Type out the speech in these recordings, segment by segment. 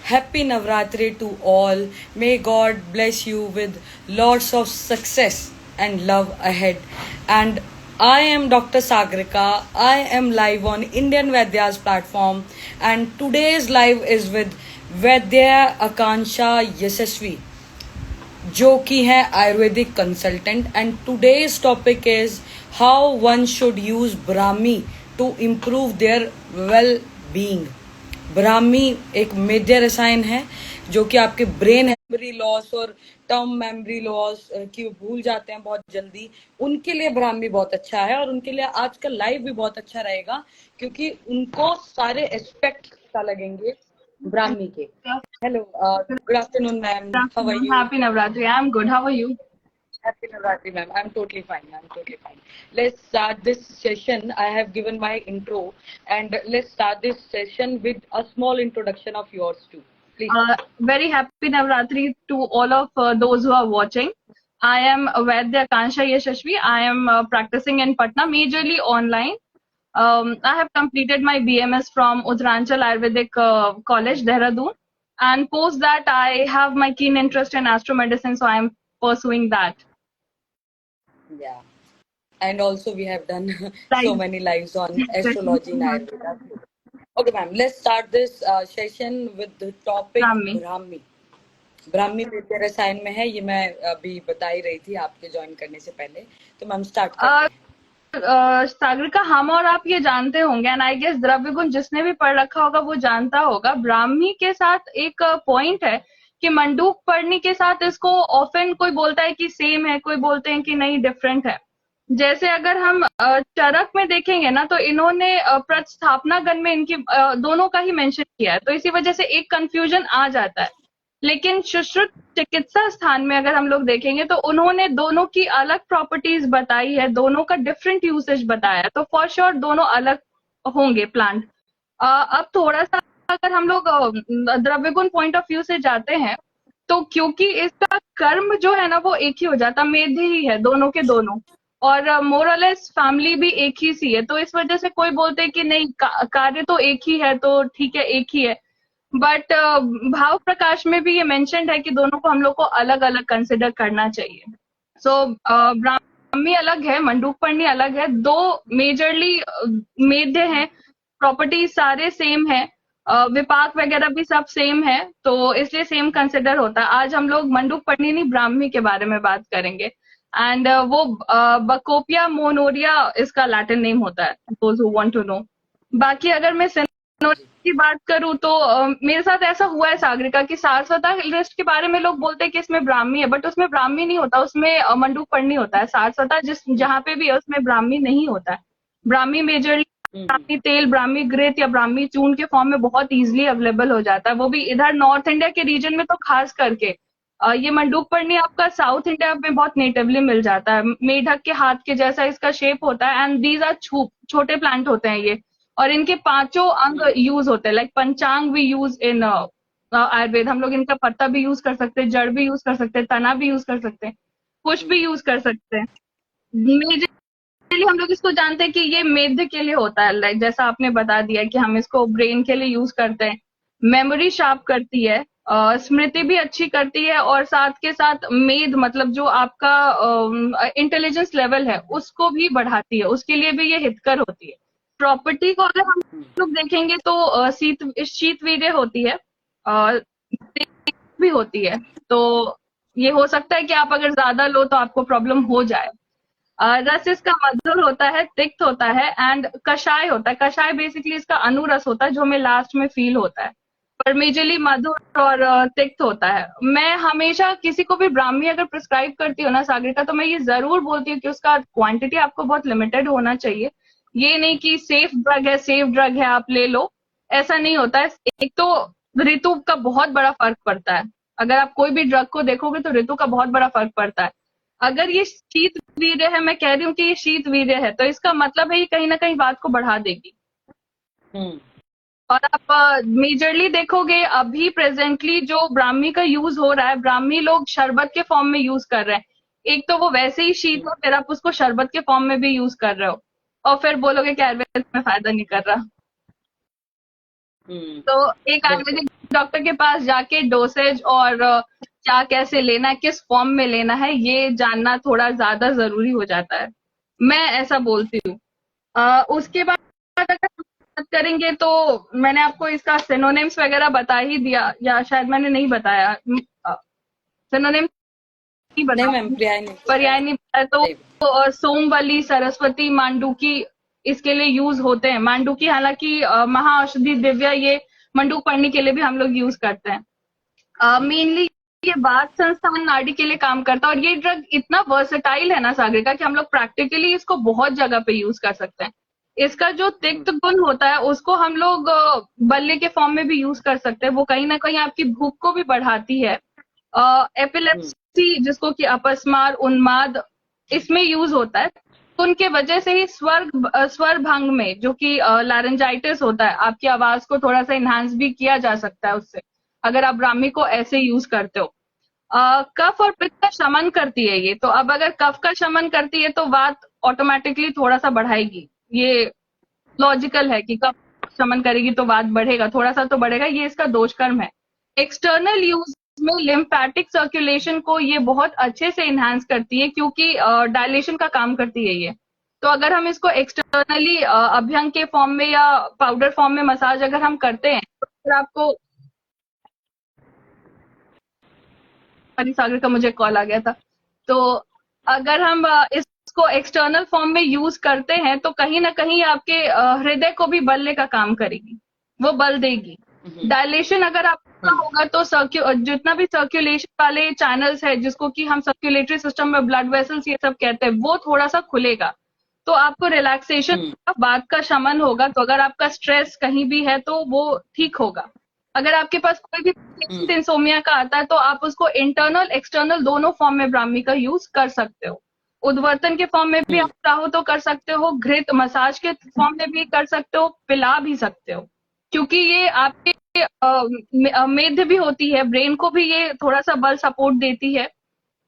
Happy Navratri to all. May God bless you with lots of success and love ahead. And I am Dr. Sagrika. I am live on Indian Vaidya's platform, and today's live is with Vaidya Akansha Yashasvi, जो कि है Ayurvedic consultant. And today's topic is how one should use Brahmi to improve their well being. Brahmi एक major रसायन है जो कि आपके brain memory loss और टर्म मेमोरी लॉस की भूल जाते हैं बहुत जल्दी, उनके लिए ब्राह्मी बहुत अच्छा है. और उनके लिए आज का लाइव भी बहुत अच्छा रहेगा क्योंकि उनको सारे एस्पेक्ट पता लगेंगे ब्राह्मी के. Hello, good afternoon, ma'am. Good How are afternoon. you? Happy Navratri. I'm good. How are you? Happy Navratri, ma'am. I'm totally fine. Let's start this session. I have given my intro, and let's start this session with a small introduction of yours too. Please. Very happy Navratri to all of those who are watching. I am Vaidya Akansha Yashasvi. I am practicing in Patna, majorly online. I have completed my BMS from Uttaranchal Ayurvedic College, Dehradun. And post that, I have my keen interest in astromedicine, so I am pursuing that. Yeah. And also we have done so Like, many lives on astrology in Ayurveda. Okay, ma'am. Let's start this session with the topic Brahmi. Brahmi. Brahmi वेद्य रसायन में है, ये मैं अभी बता ही रही थी आपके ज्वाइन करने से पहले. तो मैम स्टार्ट करते हैं. सागरिका, हम और आप ये जानते होंगे, एंड आई गेस द्रव्य गुण जिसने भी पढ़ रखा होगा वो जानता होगा, ब्राह्मी के साथ एक पॉइंट है कि मंडूक पर्णी के साथ इसको ऑफन कोई बोलता है कि सेम है, कोई बोलते हैं कि नहीं डिफरेंट है. जैसे अगर हम चरक में देखेंगे ना, तो इन्होंने प्रतिस्थापना गण में इनकी दोनों का ही मेंशन किया है, तो इसी वजह से एक कंफ्यूजन आ जाता है. लेकिन सुश्रुत चिकित्सा स्थान में अगर हम लोग देखेंगे तो उन्होंने दोनों की अलग प्रॉपर्टीज बताई है, दोनों का डिफरेंट यूसेज बताया है, तो फॉर श्योर दोनों अलग होंगे प्लांट. अब थोड़ा सा अगर हम लोग द्रव्य गुण पॉइंट ऑफ व्यू से जाते हैं, तो क्योंकि इसका कर्म जो है ना वो एक ही हो जाता, मेध ही है दोनों के दोनों, और मोरलेस फैमिली भी एक ही सी है, तो इस वजह से कोई बोलते हैं कि नहीं कार्य तो एक ही है, तो ठीक है एक ही है. बट भाव प्रकाश में भी ये मेंशन्ड है कि दोनों को हम लोग को अलग अलग कंसिडर करना चाहिए. सो ब्राह्मी अलग है, मंडूकपर्णी अलग है, दो मेजरली मेध्य हैं, प्रॉपर्टीज सारे सेम है, विपाक वगैरह भी सब सेम है, तो इसलिए सेम कंसिडर होता है. आज हम लोग मंडूकपर्णी नहीं ब्राह्मी के बारे में बात करेंगे. एंड वो बकोपिया मोनोरिया इसका लैटिन नेम होता है, those who want to know. बाकी अगर मैं की बात करूं तो मेरे साथ ऐसा हुआ है सागरिका कि सारस्वता लिस्ट के बारे में लोग बोलते हैं कि इसमें ब्राह्मी है, बट उसमें ब्राह्मी नहीं होता, उसमें मंडूकपर्णी होता है. सारस्वता जहां पे भी है उसमें ब्राह्मी नहीं होता है. ब्राह्मी मेजरली ब्राह्मी तेल, ब्राह्मी घृत या ब्राह्मी चूर्ण के फॉर्म में बहुत इजीली अवेलेबल हो जाता है, वो भी इधर नॉर्थ इंडिया के रीजन में तो खास करके. ये मंडूकपर्णी आपका साउथ इंडिया में बहुत नेटिवली मिल जाता है, मेढक के हाथ के जैसा इसका शेप होता है, एंड दीज आर छोटे प्लांट होते हैं ये, और इनके पांचों अंग यूज होते हैं. लाइक पंचांग भी यूज इन आयुर्वेद. हम लोग इनका पत्ता भी यूज कर सकते हैं, जड़ भी यूज कर सकते हैं, तना भी यूज कर सकते हैं, पुष्प भी यूज कर सकते हैं. मेजरली हम लोग इसको जानते हैं कि ये मेध के लिए होता है, लाइक जैसा आपने बता दिया कि हम इसको ब्रेन के लिए यूज करते हैं. मेमोरी शार्प करती है, स्मृति भी अच्छी करती है, और साथ के साथ मेद मतलब जो आपका इंटेलिजेंस लेवल है उसको भी बढ़ाती है, उसके लिए भी ये हितकर होती है. प्रॉपर्टी को अगर हम लोग देखेंगे तो शीतवीर्य होती है, भी होती है, तो ये हो सकता है कि आप अगर ज्यादा लो तो आपको प्रॉब्लम हो जाए. रस इसका मधुर होता है, तिक्त होता है, एंड कषाय होता है. कषाय बेसिकली इसका अनुरस होता है जो हमें लास्ट में फील होता है, पर मेजरली मधुर और तिक्त होता है. मैं हमेशा किसी को भी ब्राह्मी अगर प्रिस्क्राइब करती हूँ ना सागरिका, तो मैं ये जरूर बोलती हूँ कि उसका क्वांटिटी आपको बहुत लिमिटेड होना चाहिए. ये नहीं कि सेफ ड्रग है आप ले लो, ऐसा नहीं होता है. एक तो ऋतु का बहुत बड़ा फर्क पड़ता है, अगर आप कोई भी ड्रग को देखोगे तो ऋतु का बहुत बड़ा फर्क पड़ता है. अगर ये शीत वीर्य है, मैं कह रही हूँ कि ये शीत वीर्य है, तो इसका मतलब है ये कहीं ना कहीं बात को बढ़ा देगी. और आप मेजरली देखोगे अभी प्रेजेंटली जो ब्राह्मी का यूज हो रहा है, ब्राह्मी लोग शरबत के फॉर्म में यूज कर रहे हैं. एक तो वो वैसे ही शीत हो, फिर आप उसको शरबत के फॉर्म में भी यूज कर रहे हो, और फिर बोलोगे कि आयुर्वेद में फायदा नहीं कर रहा. तो एक बिल्कुल। आयुर्वेदिक डॉक्टर के पास जाके डोसेज और क्या कैसे लेना है, किस फॉर्म में लेना है, ये जानना थोड़ा ज्यादा जरूरी हो जाता है, मैं ऐसा बोलती हूँ। उसके बाद अगर हम बात करेंगे तो मैंने आपको इसका सिनोनिम्स वगैरह बता ही दिया, या शायद मैंने नहीं बताया। सिनोनिम्स नहीं नहीं बताया, मैम, पर्याय नहीं बताया। पर्याय नहीं बताया। तो सही बात। सोमवली, सरस्वती, मांडुकी इसके लिए यूज होते हैं। मांडुकी हालांकि महाऔषधि दिव्या, ये मंडूक पढ़ने के लिए भी हम लोग यूज करते हैं। मेनली ये बात संस्थान नाड़ी के लिए काम करता है, और ये ड्रग इतना वर्सेटाइल है ना सागरिका, कि हम लोग प्रैक्टिकली इसको बहुत जगह पे यूज कर सकते हैं। इसका जो तिक्त गुण होता है उसको हम लोग बल्ले के फॉर्म में भी यूज कर सकते हैं। वो कहीं ना कहीं आपकी भूख को भी बढ़ाती है। एपिलेप्सी जिसको कि अपस्मार, उन्माद, इसमें यूज होता है। तो उनके वजह से ही स्वर भंग में, जो कि लैरेंजाइटिस होता है, आपकी आवाज को थोड़ा सा इन्हांस भी किया जा सकता है उससे, अगर आप ब्राह्मी को ऐसे यूज करते हो। कफ और पित्त का शमन करती है ये। तो अब अगर कफ का शमन करती है तो वात ऑटोमेटिकली थोड़ा सा बढ़ाएगी। ये लॉजिकल है कि कफ शमन करेगी तो वात बढ़ेगा, थोड़ा सा तो बढ़ेगा, ये इसका दोष कर्म है। एक्सटर्नल यूज में लिम्फेटिक सर्कुलेशन को ये बहुत अच्छे से इन्हांस करती है, क्योंकि डायलेशन का काम करती है ये। तो अगर हम इसको एक्सटर्नली अभ्यंग के फॉर्म में या पाउडर फॉर्म में मसाज अगर हम करते हैं, तो फिर आपको, सागर का मुझे कॉल आ गया था। तो अगर हम इसको एक्सटर्नल फॉर्म में यूज करते हैं तो कहीं ना कहीं आपके हृदय को भी बलने का काम करेगी, वो बल देगी। डायलेशन अगर आपका होगा तो जितना भी सर्कुलेशन वाले चैनल्स है, जिसको कि हम सर्कुलेटरी सिस्टम में ब्लड वेसल्स ये सब कहते हैं, वो थोड़ा सा खुलेगा। तो आपको रिलैक्सेशन होगा, बात का शमन होगा। तो अगर आपका स्ट्रेस कहीं भी है तो वो ठीक होगा। अगर आपके पास कोई भी पेशेंट इंसोमिया का आता है तो आप उसको इंटरनल एक्सटर्नल दोनों फॉर्म में ब्राह्मी का यूज कर सकते हो। उद्वर्तन के फॉर्म में भी आप चाहो तो कर सकते हो, घृत मसाज के फॉर्म में भी कर सकते हो, पिला भी सकते हो, क्योंकि ये आपके मेद भी होती है, ब्रेन को भी ये थोड़ा सा बल सपोर्ट देती है।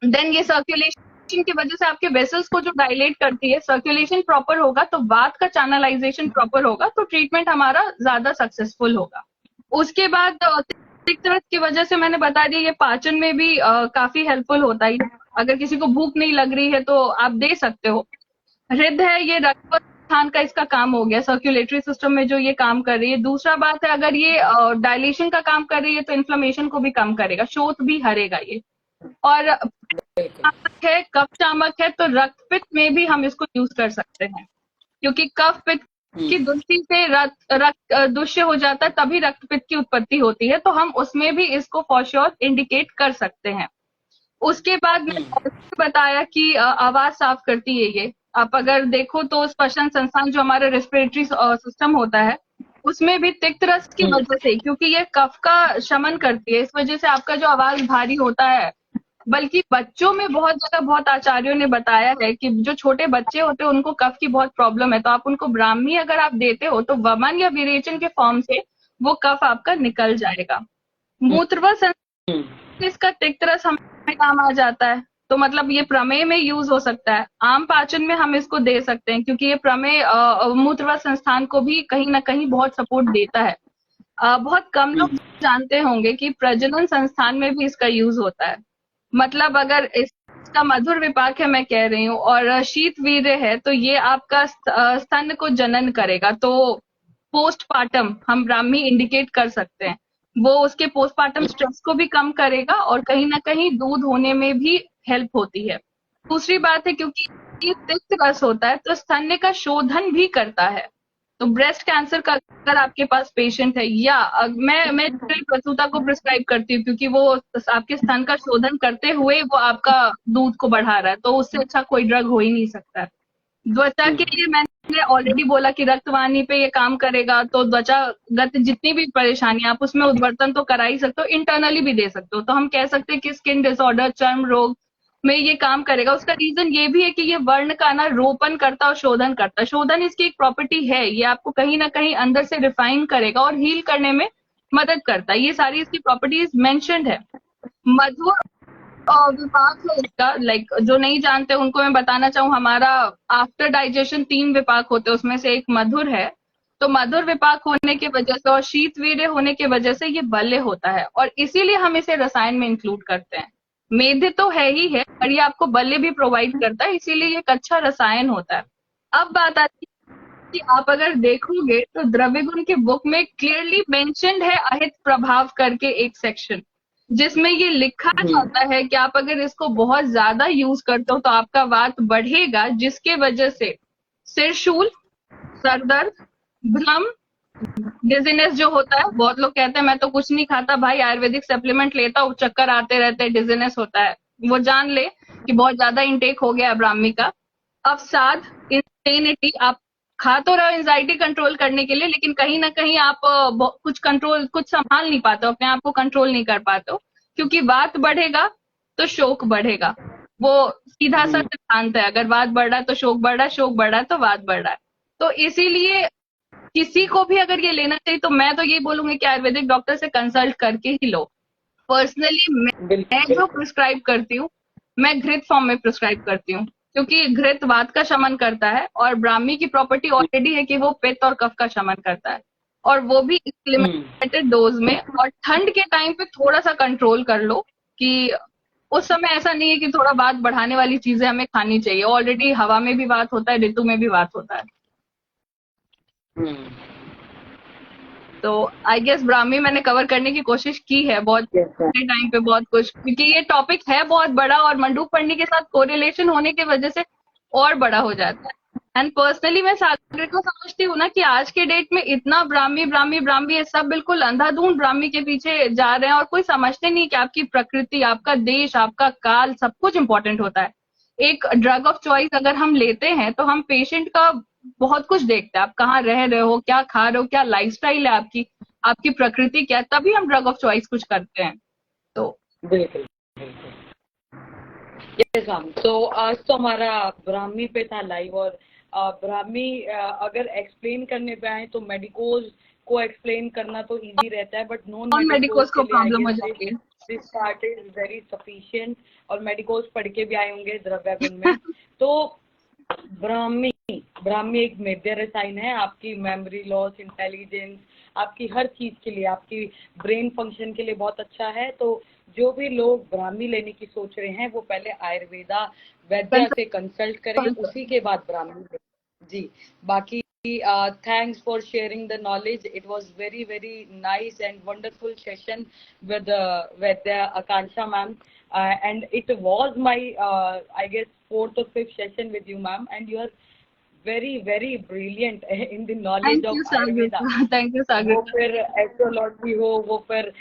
देन ये सर्कुलेशन की वजह से आपके वेसल्स को जो डायलेट करती है, सर्कुलेशन प्रॉपर होगा तो बात का चैनलाइजेशन प्रॉपर होगा, तो ट्रीटमेंट हमारा ज्यादा सक्सेसफुल होगा। उसके बाद तिक्त रस की वजह से मैंने बता दिया, ये पाचन में भी काफी हेल्पफुल होता है। अगर किसी को भूख नहीं लग रही है तो आप दे सकते हो। हृदय है, ये रक्त स्थान का इसका काम हो गया, सर्कुलेटरी सिस्टम में जो ये काम कर रही है। दूसरा बात है, अगर ये डायलेशन का काम कर रही है तो इन्फ्लेमेशन को भी कम करेगा, शोथ भी हरेगा ये। और शामक है, कफ शामक है, तो रक्तपित्त में भी हम इसको यूज कर सकते हैं, क्योंकि कफ पित्त की दुष्टि से रक्त दुष्य हो जाता है, तभी रक्तपित्त की उत्पत्ति होती है। तो हम उसमें भी इसको फॉर श्योर इंडिकेट कर सकते हैं। उसके बाद मैंने बताया कि आवाज साफ करती है ये। आप अगर देखो तो श्वसन संस्थान जो हमारा रेस्पिरेटरी सिस्टम होता है, उसमें भी तिक्त रस की वजह से, क्योंकि ये कफ का शमन करती है, इस वजह से आपका जो आवाज भारी होता है। बल्कि बच्चों में बहुत जगह बहुत आचार्यों ने बताया है कि जो छोटे बच्चे होते हैं उनको कफ की बहुत प्रॉब्लम है, तो आप उनको ब्राह्मी अगर आप देते हो तो वमन या विरेचन के फॉर्म से वो कफ आपका निकल जाएगा। मूत्रवा इसका तिक्त रस हमें काम आ जाता है, तो मतलब ये प्रमेय में यूज हो सकता है। आम पाचन में हम इसको दे सकते हैं, क्योंकि ये प्रमेय मूत्रवा संस्थान को भी कहीं ना कहीं बहुत सपोर्ट देता है। बहुत कम लोग जानते होंगे कि प्रजनन संस्थान में भी इसका यूज होता है। मतलब अगर इसका मधुर विपाक है, मैं कह रही हूँ, और शीत वीर्य है, तो ये आपका स्तन को जनन करेगा। तो पोस्टपार्टम हम ब्राह्मी इंडिकेट कर सकते हैं, वो उसके पोस्टपार्टम स्ट्रेस को भी कम करेगा और कहीं ना कहीं दूध होने में भी हेल्प होती है। दूसरी बात है, क्योंकि ये तिक्त रस होता है तो स्तन्य का शोधन भी करता है। तो ब्रेस्ट कैंसर का अगर आपके पास पेशेंट है, या मैं प्रसूता को प्रिस्क्राइब करती हूँ, क्योंकि वो आपके स्तन का शोधन करते हुए वो आपका दूध को बढ़ा रहा है, तो उससे अच्छा कोई ड्रग हो ही नहीं सकता है। त्वचा के लिए मैंने ऑलरेडी बोला कि रक्तवाहिनी पे ये काम करेगा, तो त्वचागत जितनी भी परेशानी आप उसमें उद्वर्तन तो करा ही सकते हो, इंटरनली भी दे सकते हो। तो हम कह सकते हैं कि स्किन डिसऑर्डर, चर्म रोग में ये काम करेगा। उसका रीजन ये भी है कि ये वर्ण का ना रोपण करता और शोधन करता है। शोधन इसकी एक प्रॉपर्टी है, ये आपको कहीं ना कहीं अंदर से रिफाइन करेगा और हील करने में मदद करता है। ये सारी इसकी प्रॉपर्टीज मेंशन्ड है। मधुर विपाक है इसका, लाइक जो नहीं जानते उनको मैं बताना चाहूँ, हमारा आफ्टर डाइजेशन 3 विपाक होते हैं, उसमें से एक मधुर है। तो मधुर विपाक होने की वजह से और शीत वीर्य होने की वजह से ये बल्य होता है, और इसीलिए हम इसे रसायन में इंक्लूड करते हैं। मेध तो है ही है, और ये आपको बल्य भी प्रोवाइड करता है, इसीलिए ये एक अच्छा रसायन होता है। अब बात आती है कि आप अगर देखोगे तो द्रव्य गुण की बुक में क्लियरली मेंशन्ड है अहित प्रभाव करके एक सेक्शन, जिसमें ये लिखा जाता है कि आप अगर इसको बहुत ज्यादा यूज करते हो तो आपका वात बढ़ेगा, जिसके वजह से सिरशूल, सरदर्द, भ्रम, डिजीनेस जो होता है, बहुत लोग कहते हैं मैं तो कुछ नहीं खाता भाई, आयुर्वेदिक सप्लीमेंट लेता हूँ, चक्कर आते रहते हैं, डिजीनेस होता है, वो जान ले कि बहुत ज्यादा इंटेक हो गया है ब्राह्मी का। अवसाद, इंसेनिटी, आप खा तो रहे हो एंजाइटी कंट्रोल करने के लिए, लेकिन कहीं ना कहीं आप कुछ संभाल नहीं पाते हो, अपने आप को कंट्रोल नहीं कर पाते हो, क्योंकि वात बढ़ेगा तो शोक बढ़ेगा। वो सीधा सा सिद्धांत है, अगर वात बढ़ रहा है तो शोक बढ़ रहा है, शोक बढ़ रहा है तो वात बढ़ रहा है। तो इसीलिए किसी को भी अगर ये लेना चाहिए तो मैं तो ये बोलूंगी कि आयुर्वेदिक डॉक्टर से कंसल्ट करके ही लो। पर्सनली मैं जो प्रिस्क्राइब करती हूँ, मैं घृत फॉर्म में प्रिस्क्राइब करती हूँ, क्योंकि घृत वात का शमन करता है, और ब्राह्मी की प्रॉपर्टी ऑलरेडी है कि वो पित्त और कफ का शमन करता है, और वो भी लिमिटेड डोज में। और ठंड के टाइम पे थोड़ा सा कंट्रोल कर लो, कि उस समय ऐसा नहीं है कि थोड़ा वात बढ़ाने वाली चीजें हमें खानी चाहिए, ऑलरेडी हवा में भी वात होता है, ऋतु में भी वात होता है। तो आई गेस ब्राह्मी मैंने कवर करने की कोशिश की है बहुत टाइम पे बहुत कुछ, क्योंकि ये टॉपिक है बहुत बड़ा, और मंडूक पढ़ने के साथ कोरिलेशन होने की वजह से और बड़ा हो जाता है। एंड पर्सनली मैं सागर को समझती हूँ ना कि आज के डेट में इतना ब्राह्मी ब्राह्मी ब्राह्मी, ये सब बिल्कुल अंधाधुंध ब्राह्मी के पीछे जा रहे हैं, और कोई समझते नहीं कि आपकी प्रकृति, आपका देश, आपका काल, सब कुछ इंपॉर्टेंट होता है। एक ड्रग ऑफ चॉइस अगर हम लेते हैं तो हम पेशेंट का बहुत कुछ देखते हैं, आप कहाँ रह रहे हो, क्या खा रहे हो, क्या लाइफस्टाइल है आपकी, आपकी प्रकृति क्या है, तभी हम ड्रग ऑफ चॉइस कुछ करते हैं। तो बिल्कुल यस मैम। तो आज तो हमारा ब्राह्मी पे था लाइव, और ब्राह्मी अगर एक्सप्लेन करने पे आए तो मेडिकोज को एक्सप्लेन करना तो इजी रहता है, बट नॉन मेडिकोज को प्रॉब्लम हो जाती है। This part is very sufficient, और मेडिकोज पढ़ के भी आए होंगे द्रव्य गुण में। तो ब्राह्मी ब्राह्मी एक मेद्य रसायन है, आपकी मेमोरी लॉस, इंटेलिजेंस, आपकी हर चीज के लिए, आपकी ब्रेन फंक्शन के लिए बहुत अच्छा है। तो जो भी लोग ब्राह्मी लेने की सोच रहे हैं वो पहले आयुर्वेदा वैद्य से कंसल्ट करें, उसी के बाद ब्राह्मी लें। जी, बाकी thanks for sharing the knowledge. It was very very nice and wonderful session with Vaidya Akansha ma'am, and it was my I guess 4th or 5th session with you ma'am, and you are very very brilliant in the knowledge of Ayurveda. Thank you Sagar. वो फिर astrology हो, वो फिर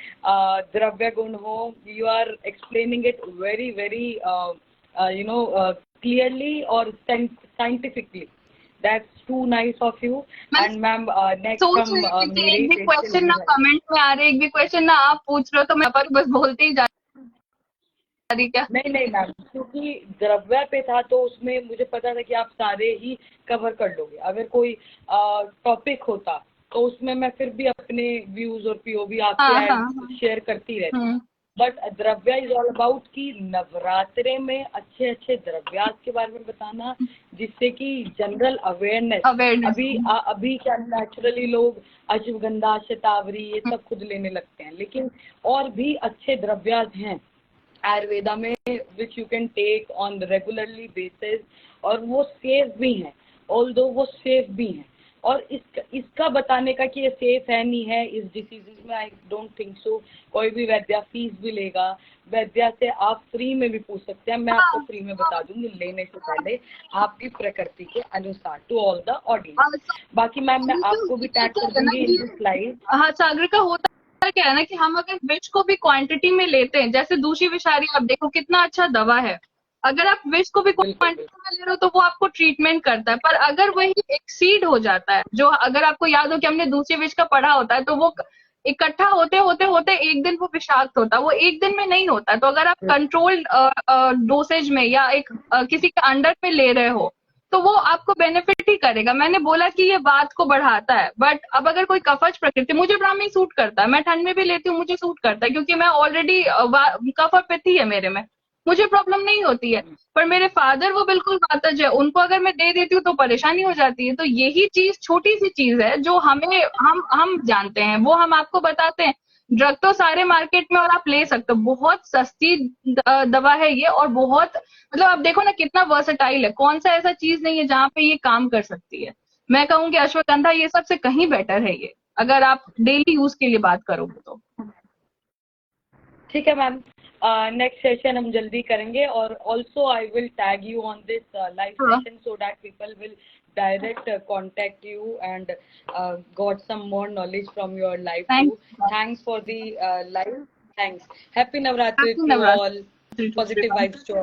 द्रव्य गुण हो, you are explaining it very very clearly or scientifically. That's too nice of you. And ma'am, next from मेरे एक भी क्वेश्चन ना कमेंट में आ रहे, एक भी क्वेश्चन ना आप पूछ रहे हो, तो मैं पर बस बोलते ही जा रही क्या? नहीं मैम, क्योंकि द्रव्य पे था तो उसमें मुझे पता था कि आप सारे ही कवर कर लोगे। अगर कोई टॉपिक होता तो उसमें मैं फिर भी अपने व्यूज और पीओवी आपसे शेयर करती रहती। बट द्रव्या इज ऑल अबाउट कि नवरात्रे में अच्छे अच्छे द्रव्यास के बारे में बताना, जिससे कि जनरल अवेयरनेस अभी क्या नेचुरली लोग अश्वगंधा, शतावरी ये सब खुद लेने लगते हैं, लेकिन और भी अच्छे द्रव्यास हैं आयुर्वेदा में which you can take on regularly basis, और वो सेफ भी हैं, ऑल्दो वो सेफ भी हैं। और इसका बताने का कि ये सेफ है नहीं है इस डिसीज में, आई डोंट थिंक सो। कोई भी वैद्या फीस भी लेगा, वैद्या से आप फ्री में भी पूछ सकते हैं, मैं आपको फ्री में बता दूंगी लेने से पहले आपकी प्रकृति के अनुसार, टू ऑल द ऑडियंस। बाकी मैम मैं आपको भी टैग कर दूंगी इन दिस स्लाइड। हाँ सागर का होता क्या है ना कि हम अगर विष को भी क्वांटिटी में लेते हैं, जैसे दूषी विषारी आप देखो कितना अच्छा दवा है, अगर आप विष को भी क्वांटिटी में ले रहे हो तो वो आपको ट्रीटमेंट करता है। पर अगर वही एक्सीड हो जाता है, जो अगर आपको याद हो कि हमने दूसरे विष का पढ़ा होता है, तो वो इकट्ठा होते होते होते एक दिन वो विषाक्त होता है, वो एक दिन में नहीं होता। तो अगर आप कंट्रोल्ड डोसेज में या एक किसी के अंडर में ले रहे हो तो वो आपको बेनिफिट ही करेगा। मैंने बोला कि ये बात को बढ़ाता है, बट अब अगर कोई कफज प्रकृति, मुझे ब्राह्मी सूट करता है, मैं ठंड में भी लेती हूँ, मुझे सूट करता है, क्योंकि मैं ऑलरेडी कफ और पित्त ही है मेरे में, मुझे प्रॉब्लम नहीं होती है, पर मेरे फादर वो बिल्कुल मातज है, उनको अगर मैं दे देती हूँ तो परेशानी हो जाती है। तो यही चीज छोटी सी चीज है जो हमें हम जानते हैं, वो हम आपको बताते हैं। ड्रग तो सारे मार्केट में और आप ले सकते हो, बहुत सस्ती दवा है ये, और बहुत मतलब आप देखो ना कितना वर्सेटाइल है, कौन सा ऐसा चीज नहीं है जहाँ पे ये काम कर सकती है। मैं कहूंगी अश्वगंधा ये सबसे कहीं बेटर है ये, अगर आप डेली यूज के लिए बात करोगे तो। ठीक है मैम, नेक्स्ट सेशन हम जल्दी करेंगे, और also I will tag you on this live हाँ, session so that people will direct contact you and got some more knowledge from your life thank too. Thanks for the live. Thanks. Happy Navratri happy to all. Navratri to Positive everyone. vibes to all.